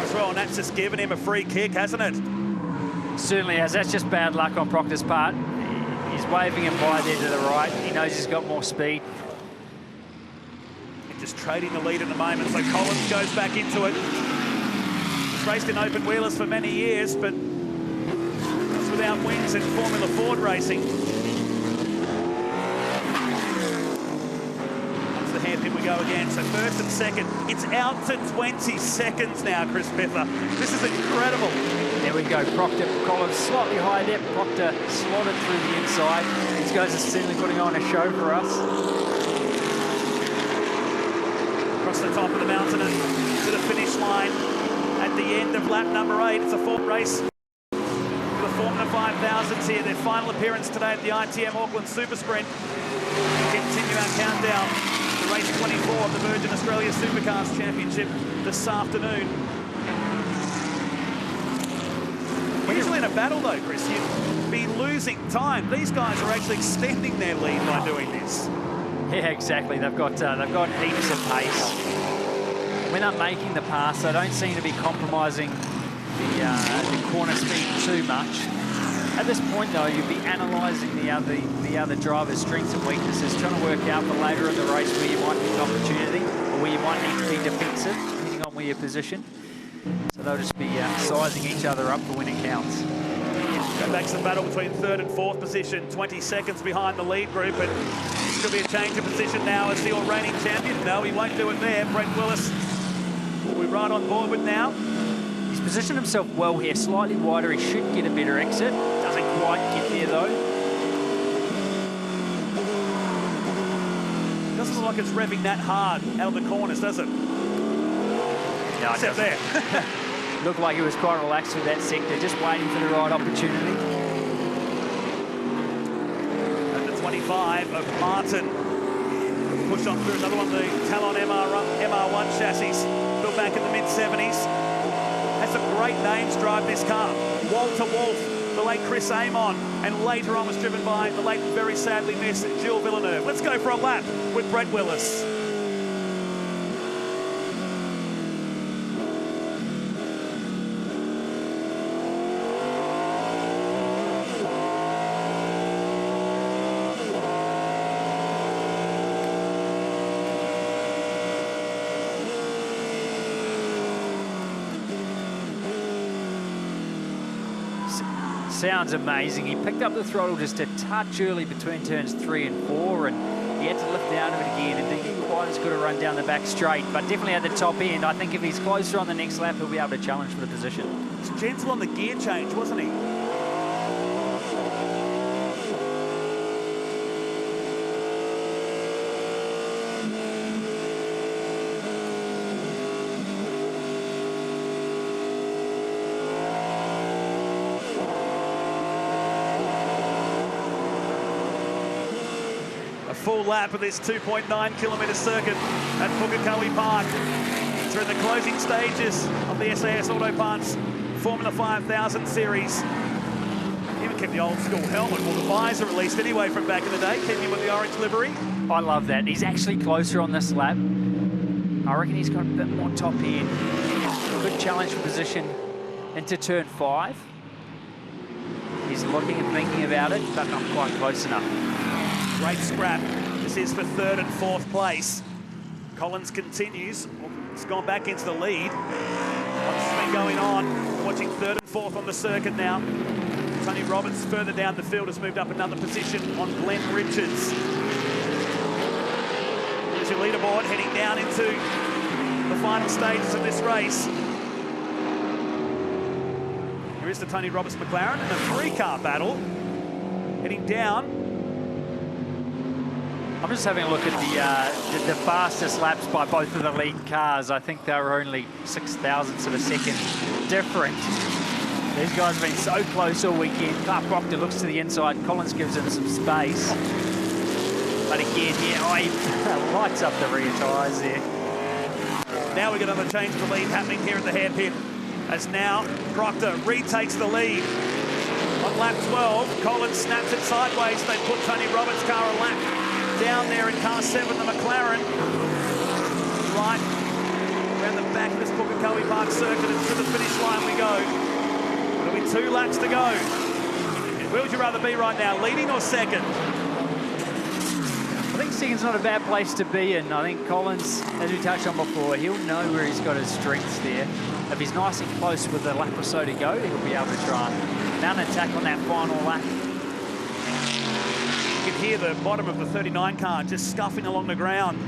as well, and that's just given him a free kick, hasn't it? Certainly has. That's just bad luck on Proctor's part. He's waving him by there to the right. He knows he's got more speed. Just trading the lead at the moment, so Collins goes back into it. He's raced in open wheelers for many years, but it's without wins in Formula Ford racing. Once the hairpin we go again, so first and second. It's out to 20 seconds now, Chris Pither. This is incredible. There we go, Proctor, Collins slightly high depth, Proctor slotted through the inside. These guys are certainly putting on a show for us. Across the top of the mountain and to the finish line at the end of lap number 8. It's a full race for the Formula 5000s here. Their final appearance today at the ITM Auckland Super Sprint. We continue our countdown to race 24 of the Virgin Australia Supercars Championship this afternoon. Usually in a battle though, Chris, you'd be losing time. These guys are actually extending their lead by doing this. Yeah, exactly. They've got heaps of pace. When they're making the pass, they don't seem to be compromising the corner speed too much. At this point, though, you'd be analysing the other driver's strengths and weaknesses, trying to work out for later in the race where you might get an opportunity or where you might need to be defensive, depending on where you're positioned. So they'll just be sizing each other up for when it counts. Go back to the battle between third and fourth position, 20 seconds behind the lead group, and this could be a change of position now as the reigning champion. No, he won't do it there. Brett Willis will be right on board with now. He's positioned himself well here, slightly wider. He should get a better exit. Doesn't quite get there though. Doesn't look like it's revving that hard out of the corners, does it? No, except there. Looked like he was quite relaxed with that sector, just waiting for the right opportunity. At the 25 of Martin. Push on through another one, the Talon MR1 chassis, built back in the mid-70s. Has some great names drive this car. Walter Wolf, the late Chris Amon, and later on was driven by the late, very sadly missed Gilles Villeneuve. Let's go for a lap with Brett Willis. Sounds amazing. He picked up the throttle just a touch early between turns 3 and 4, and he had to lift out of it again and didn't get quite as good a run down the back straight, but definitely at the top end. I think if he's closer on the next lap, he'll be able to challenge for the position. He's gentle on the gear change, wasn't he? Full lap of this 2.9-kilometre circuit at Pukekohe Park. Through the closing stages of the SAS Auto Parts Formula 5000 series. Even kept the old school helmet, well, the visor at least anyway from back in the day, keeping with the orange livery. I love that. He's actually closer on this lap. I reckon he's got a bit more top end. Good challenge for position into turn 5. He's looking and thinking about it, but not quite close enough. Great scrap. This is for third and fourth place. Collins continues. He's gone back into the lead. What's been going on? We're watching third and fourth on the circuit now. Tony Roberts further down the field has moved up another position on Glenn Richards. There's your leaderboard heading down into the final stages of this race. Here is the Tony Roberts McLaren and a 3-car battle heading down. I'm just having a look at the fastest laps by both of the lead cars. I think they were only 0.06 of a second different. These guys have been so close all weekend. Proctor looks to the inside. Collins gives him some space. But again, yeah, he lights up the rear tyres there. Now we've got another change of the lead happening here at the hairpin. As now Proctor retakes the lead. On lap 12, Collins snaps it sideways. They put Tony Roberts' car a lap down there in car 7, the McLaren. Right around the back of this Pukekohe Park circuit and to the finish line we go. There'll be 2 laps to go. Where would you rather be right now, leading or second? I think second's not a bad place to be in. I think Collins, as we touched on before, he'll know where he's got his strengths there. If he's nice and close with a lap or so to go, he'll be able to try and mount an attack on that final lap. You can hear the bottom of the 39 car just scuffing along the ground,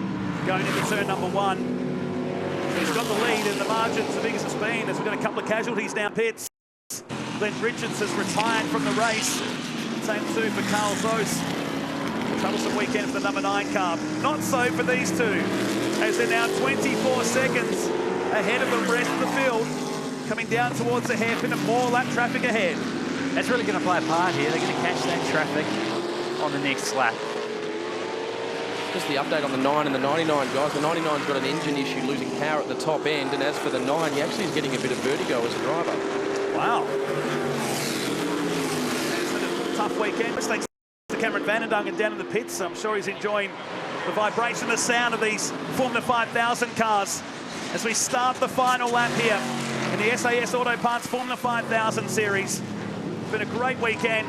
going into turn number 1. He's got the lead, and the margin's the biggest it's been, as we've got a couple of casualties down pits. Glenn Richards has retired from the race. Same too for Carl Zos. Troublesome weekend for the number 9 car. Not so for these two, as they're now 24 seconds ahead of the rest of the field, coming down towards the hairpin and more lap traffic ahead. That's really going to play a part here. They're going to catch that traffic on the next lap. Just the update on the 9 and the 99, guys. The 99's got an engine issue, losing power at the top end, and as for the 9, he actually is getting a bit of vertigo as a driver. Wow. It's been a tough weekend. Thanks to Cameron Vanendungen down in the pits. I'm sure he's enjoying the vibration, the sound of these Formula 5000 cars as we start the final lap here in the SAS Auto Parts Formula 5000 series. It's been a great weekend.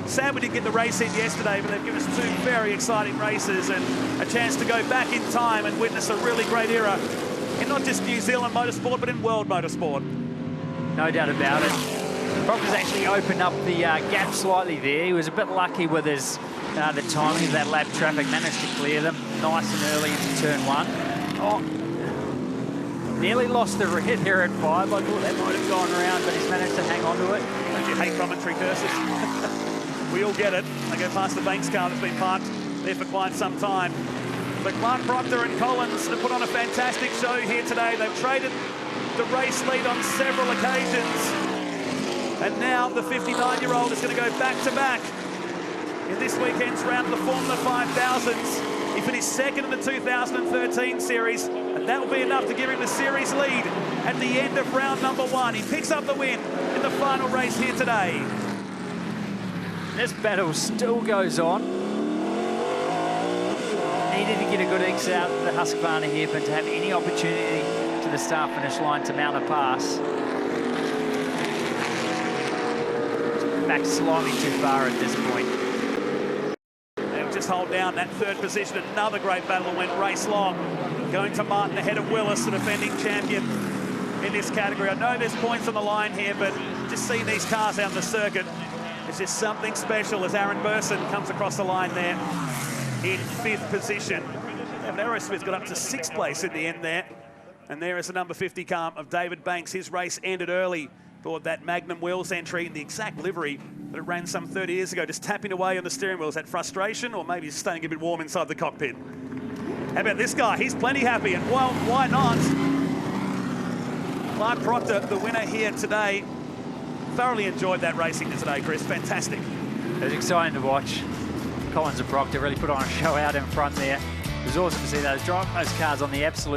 Sad we didn't get the race in yesterday, but they've given us 2 very exciting races and a chance to go back in time and witness a really great era in not just New Zealand motorsport, but in world motorsport. No doubt about it. Proctor's actually opened up the gap slightly there. He was a bit lucky with his the timing of that lap traffic, managed to clear them nice and early into turn 1. Oh, nearly lost the rear there at 5. I thought that might have gone around, but he's managed to hang on to it. Don't you hate commentary curses? We all get it. They go past the Banks car that's been parked there for quite some time. But Clark Proctor and Collins have put on a fantastic show here today. They've traded the race lead on several occasions. And now the 59-year-old is going to go back-to-back in this weekend's round of the Formula 5000s. He finished second in the 2013 series, and that will be enough to give him the series lead at the end of round number 1. He picks up the win in the final race here today. This battle still goes on. Needed to get a good X out the Husqvarna here, but to have any opportunity to the start-finish line to mount a pass. Back slightly too far at this point. They'll just hold down that 3rd position. Another great battle went race long. Going to Martin ahead of Willis, the defending champion in this category. I know there's points on the line here, but just seeing these cars out on the circuit, it's just something special as Aaron Burson comes across the line there in 5th position. And Aerosmith got up to 6th place in the end there. And there is the number 50 car of David Banks. His race ended early. Thought that Magnum Wheels entry in the exact livery that it ran some 30 years ago, just tapping away on the steering wheel. Is that frustration, or maybe staying a bit warm inside the cockpit? How about this guy? He's plenty happy, and well, why not? Clark Proctor, the winner here today. Thoroughly enjoyed that racing today, Chris. Fantastic. It was exciting to watch. Collins and Proctor really put on a show out in front there. It was awesome to see those cars on the absolute